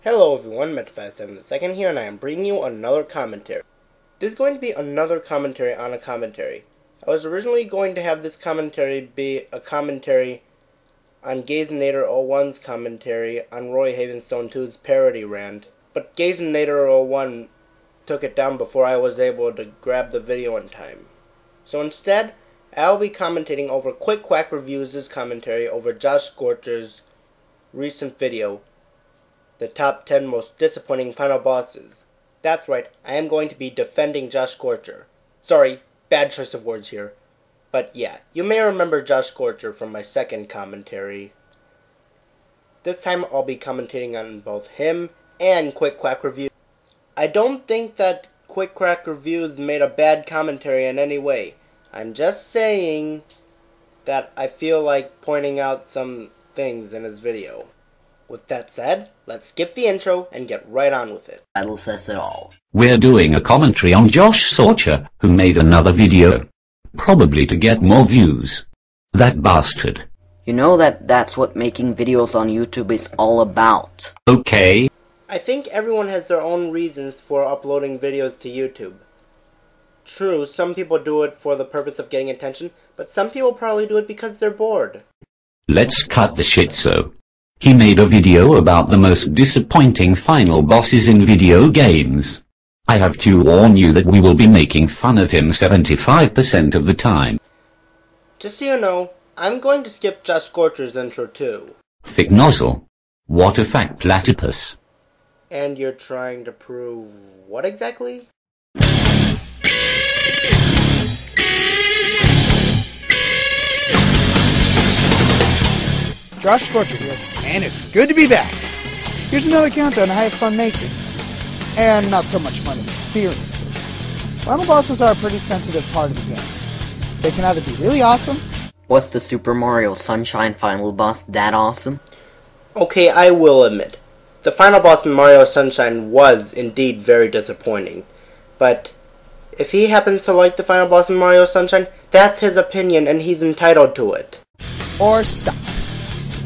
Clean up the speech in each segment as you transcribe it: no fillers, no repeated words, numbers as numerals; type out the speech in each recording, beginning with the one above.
Hello everyone, Meta527II here, and I am bringing you another commentary. This is going to be another commentary on a commentary. I was originally going to have this commentary be a commentary on Gazinator01's commentary on Roy Havenstone 2's parody rant, but Gazinator01 took it down before I was able to grab the video in time. So instead, I'll be commentating over QuickQuackReviews' commentary over Josh Scorcher's recent video, the top 10 most disappointing final bosses. That's right, I am going to be defending Josh Scorcher. Sorry, bad choice of words here. But yeah, you may remember Josh Scorcher from my second commentary. This time I'll be commentating on both him and QuickQuackReviews. I don't think that QuickQuackReviews made a bad commentary in any way. I'm just saying that I feel like pointing out some things in his video. With that said, let's skip the intro and get right on with it. Title says it all. We're doing a commentary on Josh Scorcher, who made another video. Probably to get more views. That bastard. You know that's what making videos on YouTube is all about. Okay. I think everyone has their own reasons for uploading videos to YouTube. True, some people do it for the purpose of getting attention, but some people probably do it because they're bored. Let's cut the shit so. He made a video about the most disappointing final bosses in video games. I have to warn you that we will be making fun of him 75% of the time. Just so you know, I'm going to skip Josh Scorcher's intro too. Thick nozzle. What a fat platypus. And you're trying to prove what exactly? Josh Scorcher here, and it's good to be back. Here's another countdown I had fun making, and not so much fun experiencing. Final bosses are a pretty sensitive part of the game. They can either be really awesome. Was the Super Mario Sunshine final boss that awesome? Okay, I will admit, the final boss in Mario Sunshine was indeed very disappointing. But if he happens to like the final boss in Mario Sunshine, that's his opinion and he's entitled to it. Or suck.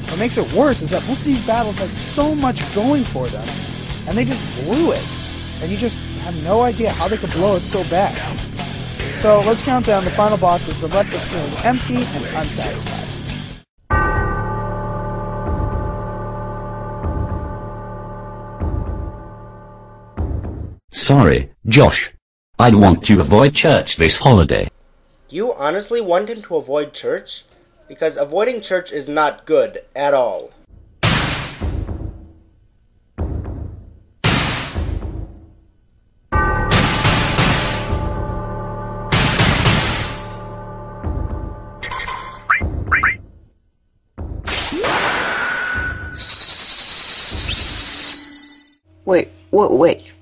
What makes it worse is that most of these battles had so much going for them, and they just blew it. And you just have no idea how they could blow it so bad. So let's count down the final bosses that left us feeling empty and unsatisfied. Sorry, Josh. I'd want to avoid church this holiday. Do you honestly want him to avoid church? Because avoiding church is not good at all. Wait,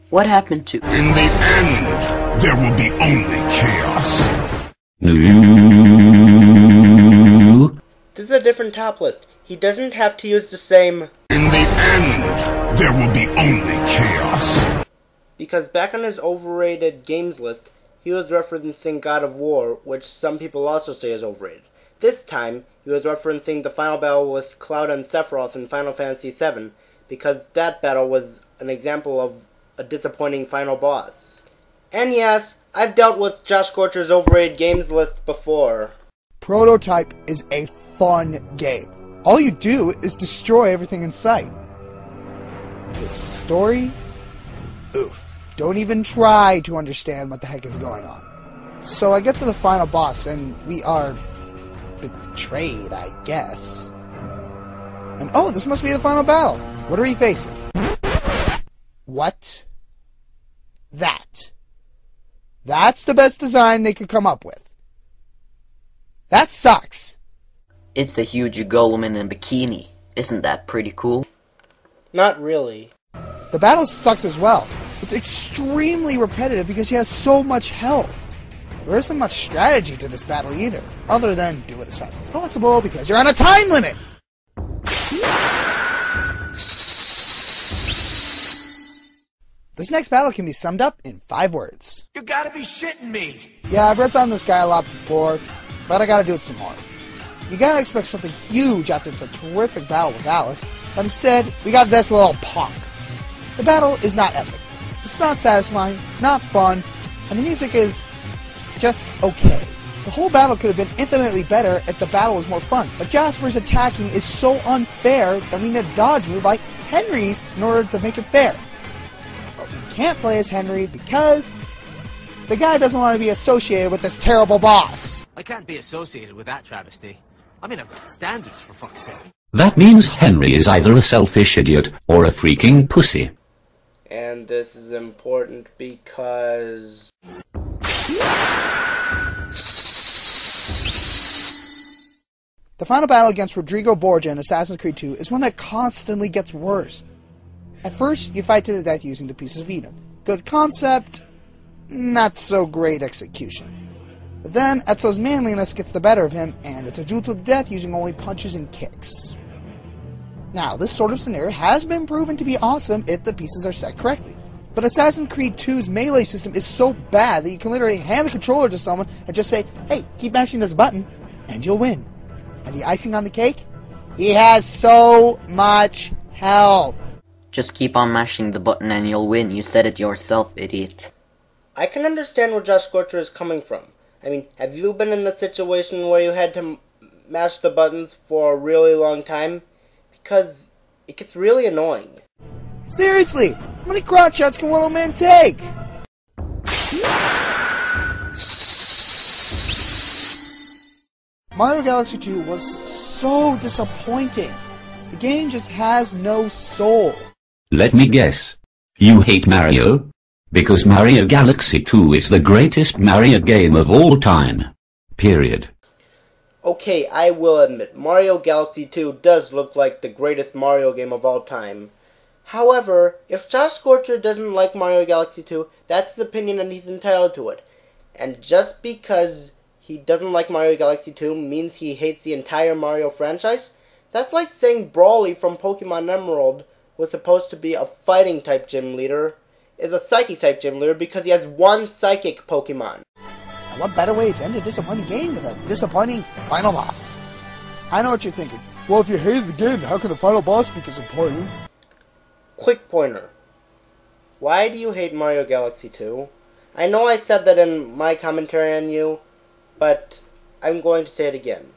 what happened to... In the end, there will be only chaos. This is a different top list. He doesn't have to use the same... In the end, there will be only chaos. Because back on his overrated games list, he was referencing God of War, which some people also say is overrated. This time, he was referencing the final battle with Cloud and Sephiroth in Final Fantasy VII, because that battle was an example of a disappointing final boss. And yes, I've dealt with Josh Scorcher's overrated games list before. Prototype is a fun game. All you do is destroy everything in sight. The story? Oof. Don't even try to understand what the heck is going on. So I get to the final boss, and we are betrayed, I guess. And oh, this must be the final battle. What are we facing? What? That's the best design they could come up with. That sucks. It's a huge golem in a bikini. Isn't that pretty cool? Not really. The battle sucks as well. It's extremely repetitive because he has so much health. There isn't much strategy to this battle either, other than do it as fast as possible because you're on a time limit! This next battle can be summed up in 5 words. You gotta be shitting me. Yeah, I've ripped on this guy a lot before, but I gotta do it some more. You gotta expect something huge after the terrific battle with Alice, but instead, we got this little punk. The battle is not epic. It's not satisfying, not fun, and the music is just okay. The whole battle could have been infinitely better if the battle was more fun, but Jasper's attacking is so unfair that we need a dodge move like Henry's in order to make it fair. But we can't play as Henry because the guy doesn't want to be associated with this terrible boss. I can't be associated with that travesty. I mean, I've got standards, for fuck's sake. That means Henry is either a selfish idiot or a freaking pussy. And this is important because... The final battle against Rodrigo Borgia in Assassin's Creed 2 is one that constantly gets worse. At first, you fight to the death using the pieces of Eden. Good concept, not so great execution. But then, Ezio's manliness gets the better of him, and it's a duel to the death using only punches and kicks. Now, this sort of scenario has been proven to be awesome if the pieces are set correctly. But Assassin's Creed 2's melee system is so bad that you can literally hand the controller to someone and just say, hey, keep mashing this button, and you'll win. And the icing on the cake? He has so much health. Just keep on mashing the button and you'll win. You said it yourself, idiot. I can understand where Josh Scorcher is coming from. I mean, have you been in a situation where you had to mash the buttons for a really long time? Because it gets really annoying. Seriously, how many crotch shots can one old man take? Mario Galaxy 2 was so disappointing. The game just has no soul. Let me guess. You hate Mario? Because Mario Galaxy 2 is the greatest Mario game of all time. Period. Okay, I will admit, Mario Galaxy 2 does look like the greatest Mario game of all time. However, if Josh Scorcher doesn't like Mario Galaxy 2, that's his opinion and he's entitled to it. And just because he doesn't like Mario Galaxy 2 means he hates the entire Mario franchise? That's like saying Brawly from Pokemon Emerald was supposed to be a fighting type gym leader, is a psychic type gym leader because he has one psychic Pokemon. And what better way to end a disappointing game with a disappointing final boss? I know what you're thinking. Well, if you hated the game, how can the final boss be disappointing? Quick pointer. Why do you hate Mario Galaxy 2? I know I said that in my commentary on you, but I'm going to say it again.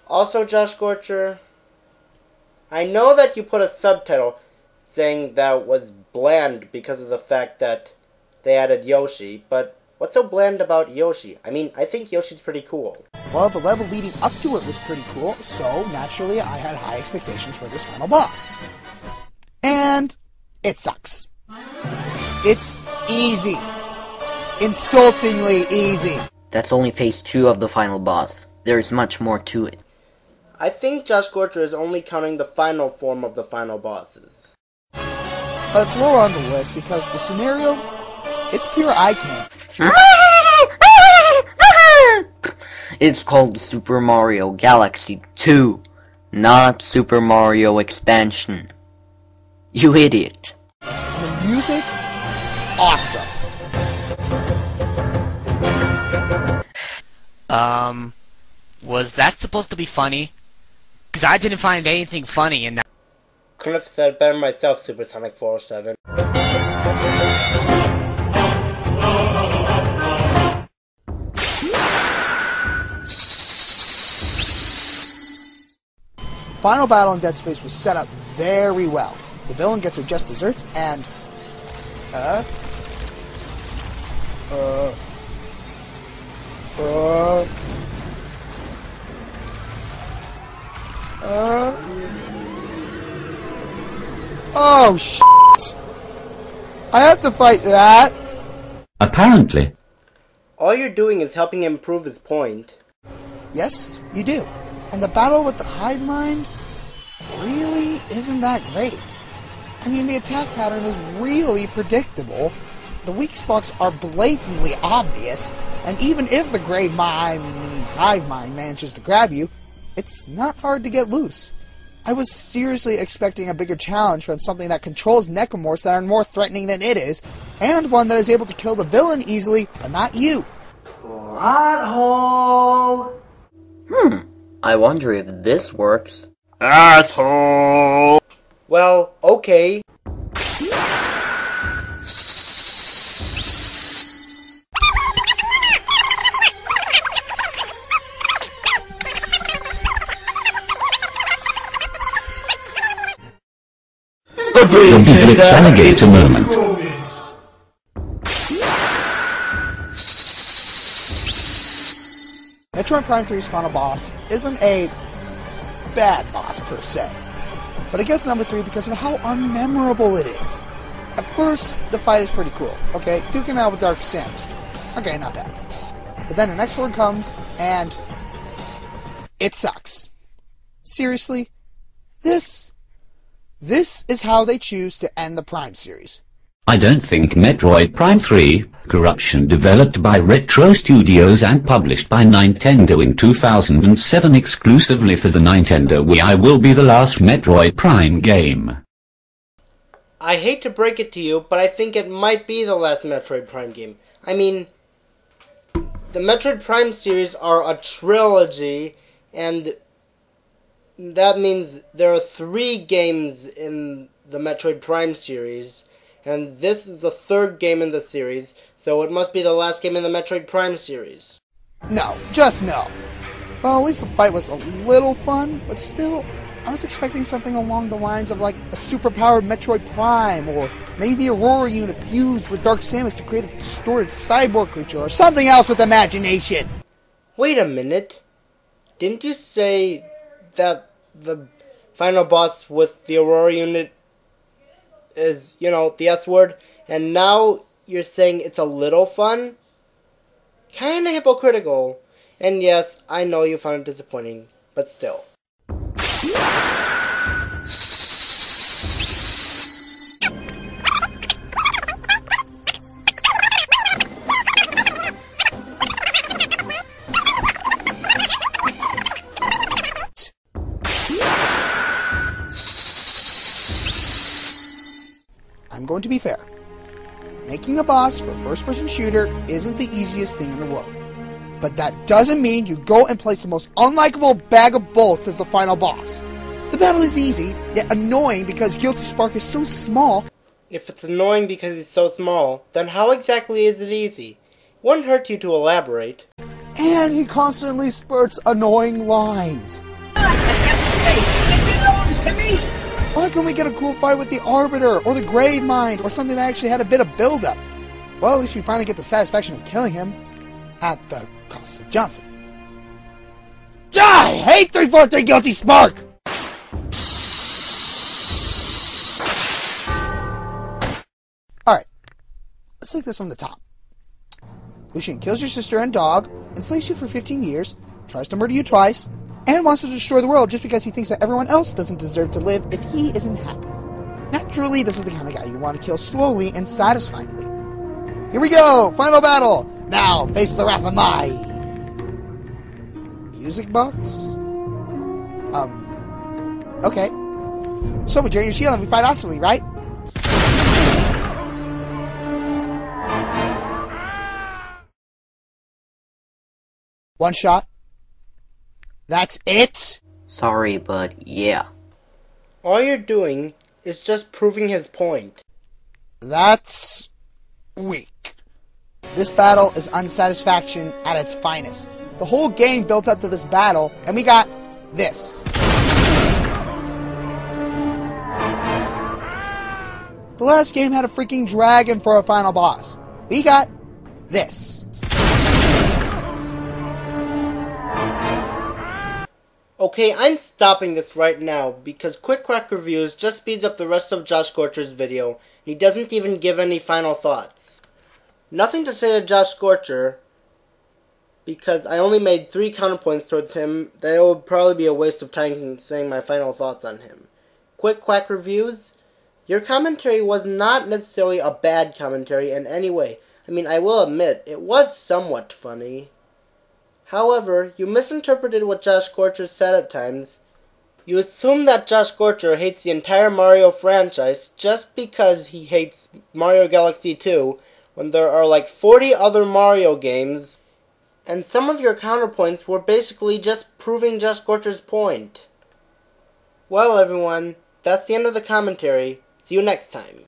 Also, Josh Scorcher, I know that you put a subtitle saying that was bland because of the fact that they added Yoshi, but what's so bland about Yoshi? I mean, I think Yoshi's pretty cool. Well, the level leading up to it was pretty cool, so naturally I had high expectations for this final boss. And it sucks. It's easy. Insultingly easy. That's only phase 2 of the final boss. There is much more to it. I think Josh Scorcher is only counting the final form of the final bosses. But it's lower on the list because the scenario, it's pure eye candy. It's called Super Mario Galaxy 2, not Super Mario Expansion. You idiot. And the music, awesome. Was that supposed to be funny? Because I didn't find anything funny in that. Couldn't have said it better myself, Supersonic 407. The final battle in Dead Space was set up very well. The villain gets her just desserts and... Oh, shit! I have to fight that! Apparently. All you're doing is helping him prove his point. Yes, you do. And the battle with the Hive Mind really isn't that great. I mean, the attack pattern is really predictable. The weak spots are blatantly obvious, and even if the Hive Mind manages to grab you, it's not hard to get loose. I was seriously expecting a bigger challenge from something that controls necromorphs that are more threatening than it is, and one that is able to kill the villain easily, but not you. Plot hole! I wonder if this works. Asshole! Well, okay. Okay. The big alligator moment. Metroid Prime 3's final boss isn't a bad boss per se, but it gets number 3 because of how unmemorable it is. At first, the fight is pretty cool, okay? Duking out with Dark Sims. Okay, not bad. But then the next one comes, and it sucks. Seriously? This is how they choose to end the Prime series. I don't think Metroid Prime 3, Corruption, developed by Retro Studios and published by Nintendo in 2007 exclusively for the Nintendo Wii, will be the last Metroid Prime game. I hate to break it to you, but I think it might be the last Metroid Prime game. I mean, the Metroid Prime series are a trilogy, and that means there are 3 games in the Metroid Prime series, and this is the 3rd game in the series, so it must be the last game in the Metroid Prime series. No, just no. Well, at least the fight was a little fun, but still, I was expecting something along the lines of like a superpowered Metroid Prime, or maybe the Aurora unit fused with Dark Samus to create a distorted cyborg creature, or something else with imagination. Wait a minute. Didn't you say that the final boss with the Aurora unit is, you know, the S word, and now you're saying it's a little fun? Kinda hypocritical. And yes, I know you found it disappointing, but still. I'm going to be fair. Making a boss for a first-person shooter isn't the easiest thing in the world. But that doesn't mean you go and place the most unlikable bag of bolts as the final boss. The battle is easy, yet annoying because Guilty Spark is so small. If it's annoying because he's so small, then how exactly is it easy? It wouldn't hurt you to elaborate. And he constantly spurts annoying lines. It belongs to me! Why can't we get a cool fight with the Arbiter, or the Grave Mind, or something that actually had a bit of build-up? Well, at least we finally get the satisfaction of killing him at the cost of Johnson. I hate 343 Guilty Spark! Alright, let's take this from the top. Lucian kills your sister and dog, enslaves you for 15 years, tries to murder you twice, and wants to destroy the world just because he thinks that everyone else doesn't deserve to live if he isn't happy. Naturally, this is the kind of guy you want to kill slowly and satisfyingly. Here we go! Final battle! Now, face the wrath of my... music box? Okay. So we drain your shield and we fight awesomely, right? One shot. That's it? Sorry, but yeah. All you're doing is just proving his point. That's weak. This battle is unsatisfaction at its finest. The whole game built up to this battle, and we got this. The last game had a freaking dragon for a final boss. We got this. Okay, I'm stopping this right now because QuickQuackReviews just speeds up the rest of Josh Scorcher's video, and he doesn't even give any final thoughts. Nothing to say to Josh Scorcher, because I only made 3 counterpoints towards him. That would probably be a waste of time saying my final thoughts on him. QuickQuackReviews, your commentary was not necessarily a bad commentary in any way. I mean, I will admit, it was somewhat funny. However, you misinterpreted what Josh Scorcher said at times. You assume that Josh Scorcher hates the entire Mario franchise just because he hates Mario Galaxy 2, when there are like 40 other Mario games, and some of your counterpoints were basically just proving Josh Scorcher's point. Well, everyone, that's the end of the commentary. See you next time.